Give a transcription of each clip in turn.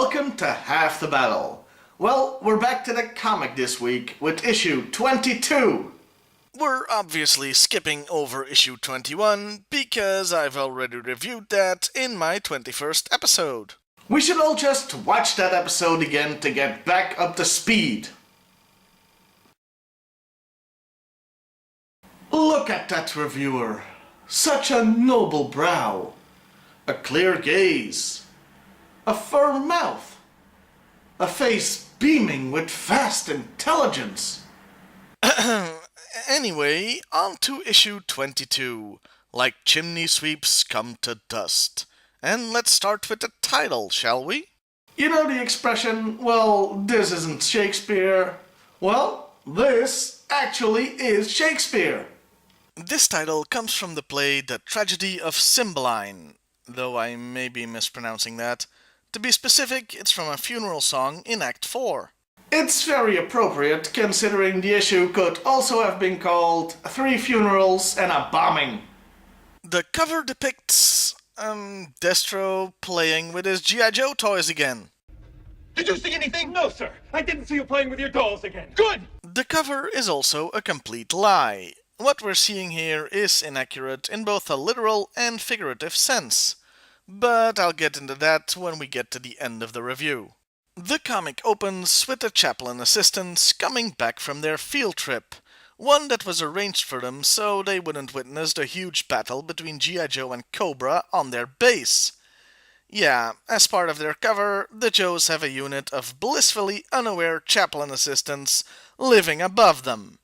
welcome to Half the Battle. Well, we're back to the comic this week with issue 22. We're obviously skipping over issue 21 because I've already reviewed that in my 21st episode. We should all just watch that episode again to get back up to speed. Look at that reviewer. Such a noble brow. A clear gaze. A firm mouth. A face beaming with vast intelligence. Anyway, on to issue 22. Like chimney sweeps come to dust. And let's start with the title, shall we? You know the expression, well, this isn't Shakespeare. Well, this actually is Shakespeare. This title comes from the play The Tragedy of Cymbeline, though I may be mispronouncing that. To be specific, it's from a funeral song in Act 4. It's very appropriate, considering the issue could also have been called 3 Funerals and a Bombing. The cover depicts, Destro playing with his G.I. Joe toys again. Did you see anything? No, sir. I didn't see you playing with your dolls again. Good! The cover is also a complete lie. What we're seeing here is inaccurate in both a literal and figurative sense. But I'll get into that when we get to the end of the review. The comic opens with the chaplain assistants coming back from their field trip, one that was arranged for them so they wouldn't witness the huge battle between G.I. Joe and Cobra on their base. Yeah, as part of their cover, the Joes have a unit of blissfully unaware chaplain assistants living above them.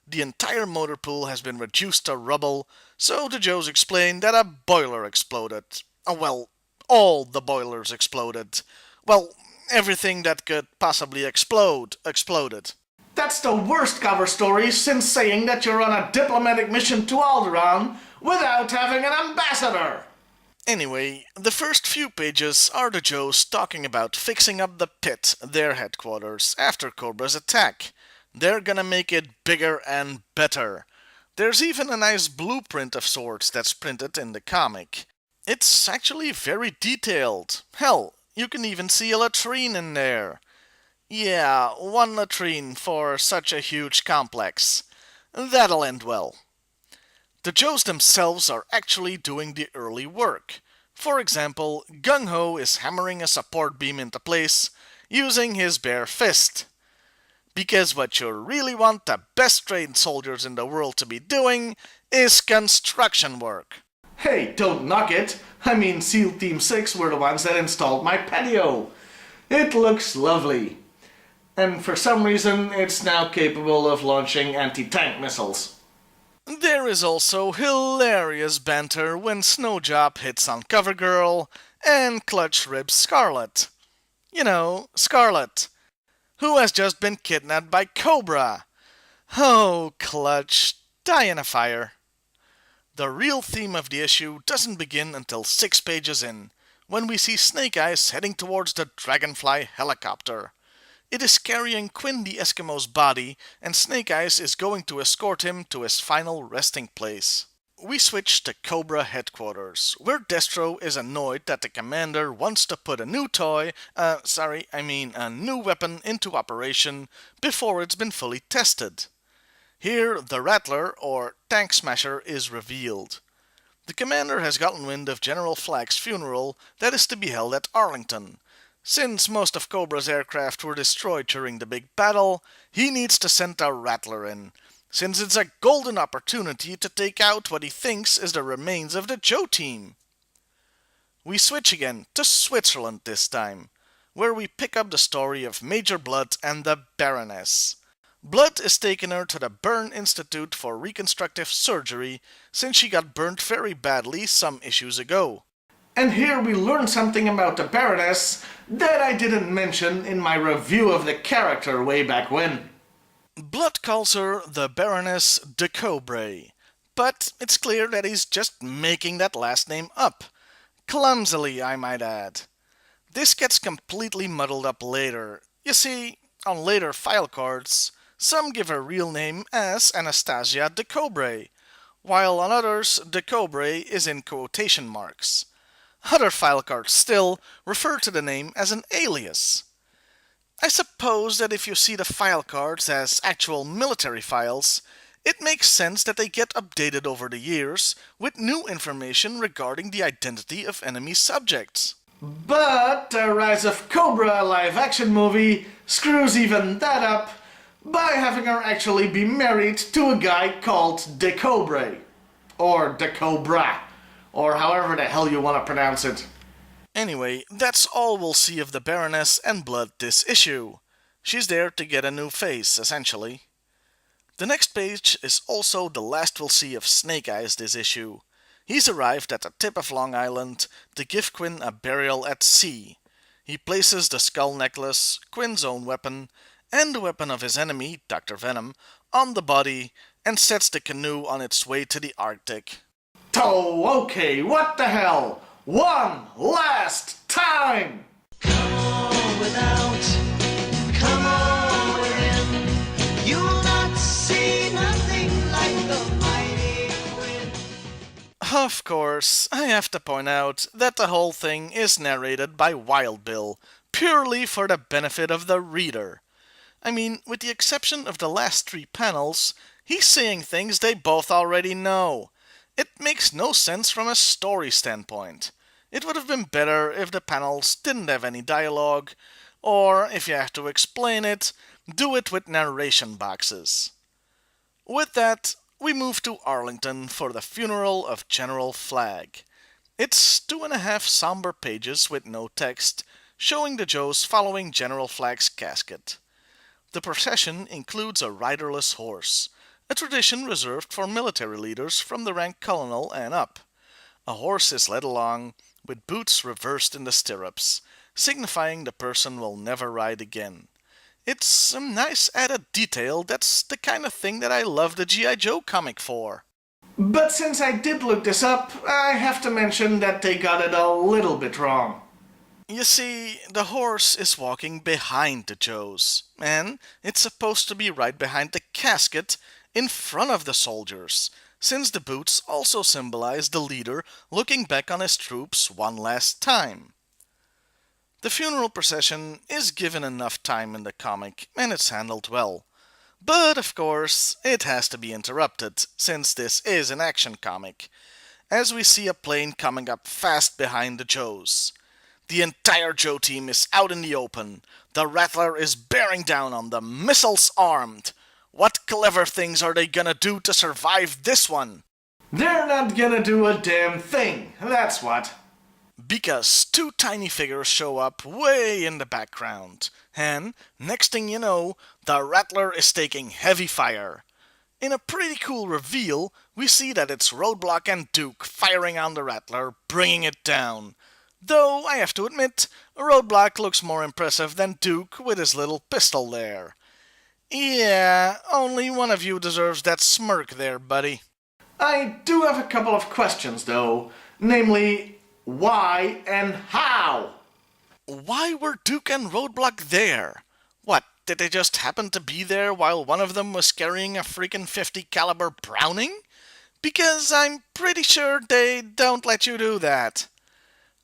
The entire motor pool has been reduced to rubble, so the Joes explain that a boiler exploded. Well, all the boilers exploded. Well, everything that could possibly exploded. That's the worst cover story since saying that you're on a diplomatic mission to Alderaan without having an ambassador. Anyway, the first few pages are the Joes talking about fixing up the pit, their headquarters, after Cobra's attack. They're gonna make it bigger and better. There's even a nice blueprint of sorts that's printed in the comic. It's actually very detailed. Hell, you can even see a latrine in there. Yeah, one latrine for such a huge complex. That'll end well. The Joes themselves are actually doing the early work. For example, Gung Ho is hammering a support beam into place using his bare fist. Because what you really want the best trained soldiers in the world to be doing is construction work. Hey, don't knock it. I mean, SEAL Team 6 were the ones that installed my patio. It looks lovely. And for some reason, it's now capable of launching anti-tank missiles. There is also hilarious banter when Snowjob hits on Covergirl and Clutch ribs Scarlet. You know, Scarlet, who has just been kidnapped by Cobra. Oh, Clutch, die in a fire. The real theme of the issue doesn't begin until 6 pages in, when we see Snake Eyes heading towards the Dragonfly helicopter. It is carrying Quinn the Eskimo's body, and Snake Eyes is going to escort him to his final resting place. We switch to Cobra headquarters, where Destro is annoyed that the commander wants to put a new a new weapon into operation before it's been fully tested. Here, the Rattler, or Tank Smasher, is revealed. The commander has gotten wind of General Flagg's funeral that is to be held at Arlington. Since most of Cobra's aircraft were destroyed during the big battle, he needs to send a Rattler in, since it's a golden opportunity to take out what he thinks is the remains of the Joe team. We switch again to Switzerland this time, where we pick up the story of Major Blood and the Baroness. Blood is taking her to the Bern Institute for Reconstructive Surgery since she got burnt very badly some issues ago. And here we learn something about the Baroness that I didn't mention in my review of the character way back when. Blood calls her the Baroness de Cobra, but it's clear that he's just making that last name up. Clumsily, I might add. This gets completely muddled up later. You see, on later file cards, some give her real name as Anastasia de Cobra, while on others, de Cobra is in quotation marks. Other file cards still refer to the name as an alias. I suppose that if you see the file cards as actual military files, it makes sense that they get updated over the years with new information regarding the identity of enemy subjects. But the Rise of Cobra live-action movie screws even that up by having her actually be married to a guy called De Cobre. Or De Cobra. Or however the hell you want to pronounce it. Anyway, that's all we'll see of the Baroness and Blood this issue. She's there to get a new face, essentially. The next page is also the last we'll see of Snake Eyes this issue. He's arrived at the tip of Long Island to give Quinn a burial at sea. He places the skull necklace, Quinn's own weapon, and the weapon of his enemy, Dr. Venom, on the body and sets the canoe on its way to the Arctic. Oh, okay, what the hell? One last time! Come on without, come on within. You will not see nothing like the mighty Quinn. Of course, I have to point out that the whole thing is narrated by Wild Bill, purely for the benefit of the reader. I mean, with the exception of the last 3 panels, he's saying things they both already know. It makes no sense from a story standpoint. It would have been better if the panels didn't have any dialogue, or if you have to explain it, do it with narration boxes. With that, we move to Arlington for the funeral of General Flagg. It's 2.5 somber pages with no text, showing the Joes following General Flagg's casket. The procession includes a riderless horse, a tradition reserved for military leaders from the rank colonel and up. A horse is led along, with boots reversed in the stirrups, signifying the person will never ride again. It's a nice added detail that's the kind of thing that I love the G.I. Joe comic for. But since I did look this up, I have to mention that they got it a little bit wrong. You see, the horse is walking behind the Joes, and it's supposed to be right behind the casket in front of the soldiers, since the boots also symbolize the leader looking back on his troops one last time. The funeral procession is given enough time in the comic, and it's handled well. But, of course, it has to be interrupted, since this is an action comic, as we see a plane coming up fast behind the Joes. The entire Joe team is out in the open. The Rattler is bearing down on them, missiles armed. What clever things are they gonna do to survive this one? They're not gonna do a damn thing, that's what. Because 2 tiny figures show up way in the background. And, next thing you know, the Rattler is taking heavy fire. In a pretty cool reveal, we see that it's Roadblock and Duke firing on the Rattler, bringing it down. Though, I have to admit, Roadblock looks more impressive than Duke with his little pistol there. Yeah, only one of you deserves that smirk there, buddy. I do have a couple of questions, though. Namely, why and how? Why were Duke and Roadblock there? What, did they just happen to be there while one of them was carrying a freaking .50 caliber Browning? Because I'm pretty sure they don't let you do that.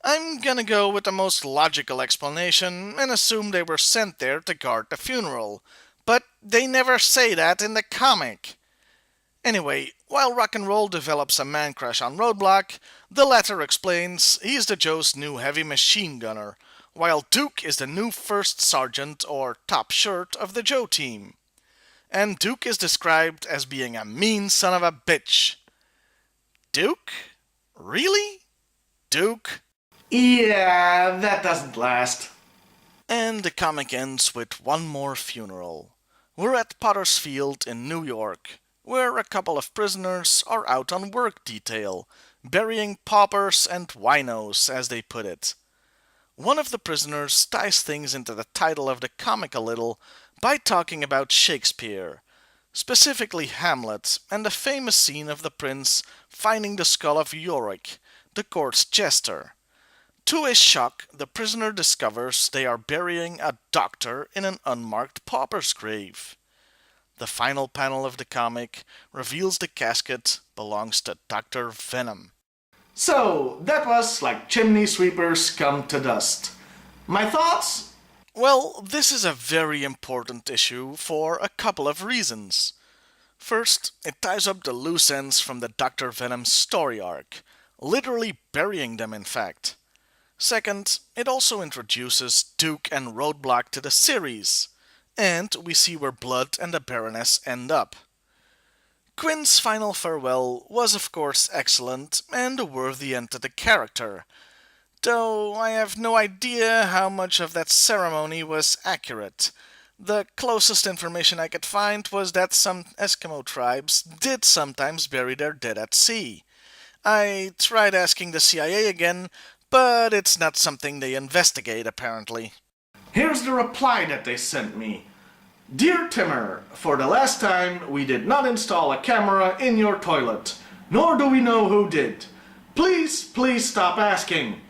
I'm gonna go with the most logical explanation and assume they were sent there to guard the funeral. But they never say that in the comic. Anyway, while Rock'n'Roll develops a man-crush on Roadblock, the latter explains he's the Joe's new heavy machine gunner, while Duke is the new first sergeant or top shirt of the Joe team. And Duke is described as being a mean son of a bitch. Duke? Really? Duke? Yeah, that doesn't last. And the comic ends with one more funeral. We're at Potter's Field in New York, where a couple of prisoners are out on work detail, burying paupers and winos, as they put it. One of the prisoners ties things into the title of the comic a little by talking about Shakespeare, specifically Hamlet, and the famous scene of the prince finding the skull of Yorick, the court's jester. To his shock, the prisoner discovers they are burying a doctor in an unmarked pauper's grave. The final panel of the comic reveals the casket belongs to Dr. Venom. So, that was like chimney sweepers come to dust. My thoughts? Well, this is a very important issue for a couple of reasons. First, it ties up the loose ends from the Dr. Venom story arc, literally burying them in fact. Second, it also introduces Duke and Roadblock to the series, and we see where Blood and the Baroness end up. Quinn's final farewell was of course excellent and a worthy end to the character, though I have no idea how much of that ceremony was accurate. The closest information I could find was that some Eskimo tribes did sometimes bury their dead at sea. I tried asking the CIA again, but it's not something they investigate apparently. Here's the reply that they sent me. Dear Timmer, for the last time we did not install a camera in your toilet, nor do we know who did. Please stop asking.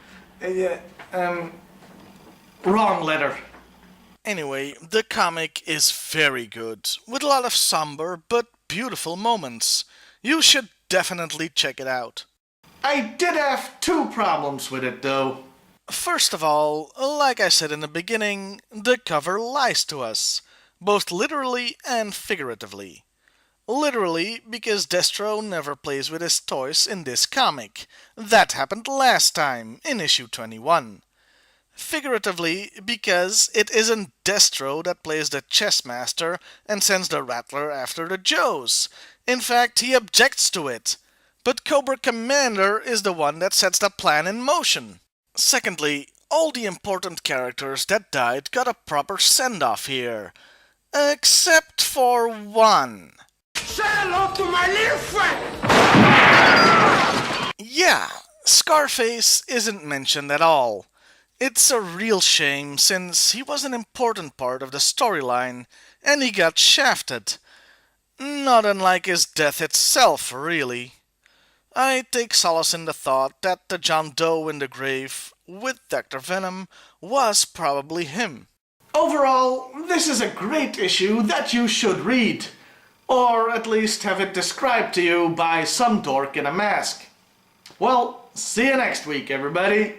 Wrong letter. Anyway, the comic is very good, with a lot of somber but beautiful moments. You should definitely check it out. I did have two problems with it though. First of all, like I said in the beginning, the cover lies to us, both literally and figuratively. Literally, because Destro never plays with his toys in this comic. That happened last time, in issue 21. Figuratively, because it isn't Destro that plays the chess master and sends the Rattler after the Joes. In fact, he objects to it. But Cobra Commander is the one that sets the plan in motion. Secondly, all the important characters that died got a proper send-off here. Except for one. Say hello to my little friend! Yeah, Scarface isn't mentioned at all. It's a real shame since he was an important part of the storyline and he got shafted. Not unlike his death itself, really. I take solace in the thought that the John Doe in the grave with Dr. Venom was probably him. Overall, this is a great issue that you should read. Or at least have it described to you by some dork in a mask. Well, see you next week, everybody.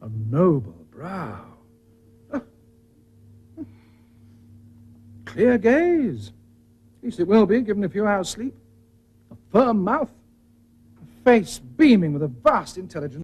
A noble brow. Clear gaze. At least it will be, given a few hours' sleep. A firm mouth. A face beaming with a vast intelligence.